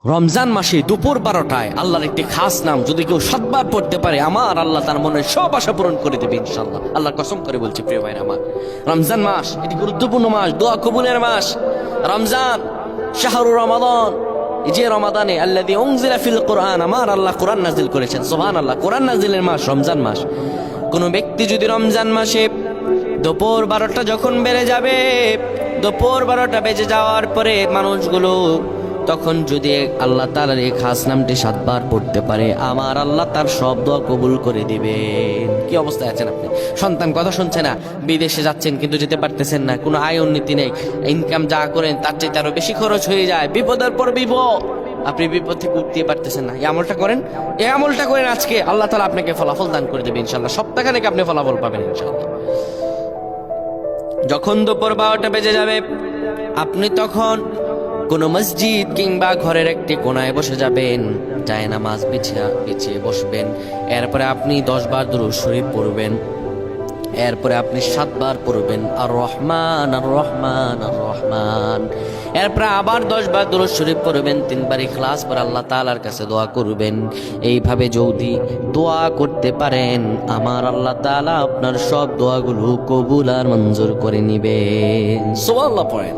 রমজান মাসে দুপুর 12টায় আল্লাহর একটি খাস নাম যদি কেউ 7 বার পড়তে পারে, আমার আল্লাহ তার মনের সব আশা পূরণ করে দেবে ইনশাআল্লাহ। আল্লাহর কসম করে বলছি প্রিয় ভাইরা আমার, রমজান মাস এটি গুরুত্বপূর্ণ মাস, দোয়া কবুলের মাস। রমজান শাহরু রমাদান, এই যে রমাদানে আল্লাযী উনজিলা ফিল কোরআন, আমার আল্লাহ কোরআন নাজিল করেছেন। সুবহানাল্লাহ, কোরআন নাজিলের মাস রমজান মাস। কোন ব্যক্তি যদি রমজান মাসে দুপুর 12টা যখন বেড়ে যাবে, দুপুর 12টা বেজে যাওয়ার পরে মানুষগুলো তখন যদি আল্লাহ তাআলার এই খাস নামটি 7 বার পড়তে পারে, আমার আল্লাহ তার সব দোয়া কবুল করে দিবেন। কি অবস্থায় আছেন আপনি? সন্তান কথা শুনছে না, বিদেশে যাচ্ছেন কিন্তু যেতে পারতেছেন না, কোনো আয় উন্নতি নেই, ইনকাম যা করেন তার চেয়ে আরো বেশি খরচ হয়ে যায়, বিপদের পর বিপদ, আপনি বিপদ থেকে উঠতে পারতেছেন না। এই আমলটা করেন, এই আমলটা করেন আজকে, আল্লাহ তাআলা আপনাকে ফলাফল দান করে দেবে ইনশাআল্লাহ। সপ্তাহখানেক আপনি ফলাফল পাবেন ইনশাআল্লাহ। যখন দুপুর 12টা বেজে যাবে, আপনি তখন কোনো মসজিদ কিংবা ঘরের একটি কোনায় বসে যাবেন, যায় নামাজ বিছিয়ে বসবেন। এরপরে আপনি 10 বার দুরূদ শরীফ পড়বেন। এরপরে আপনি 7 বার পড়বেন আর রহমান আর রহমান আর রহমান। এরপরে আবার 10 বার দুরূদ শরীফ পড়বেন, 3 বার ইখলাস পড়ে আল্লাহ তাআলার কাছে দোয়া করবেন। এইভাবে যদি দোয়া করতে পারেন, আমার আল্লাহ তাআলা আপনার সব দোয়াগুলো কবুল আর মঞ্জুর করে নিবেন। সুবহানাল্লাহ পড়েন।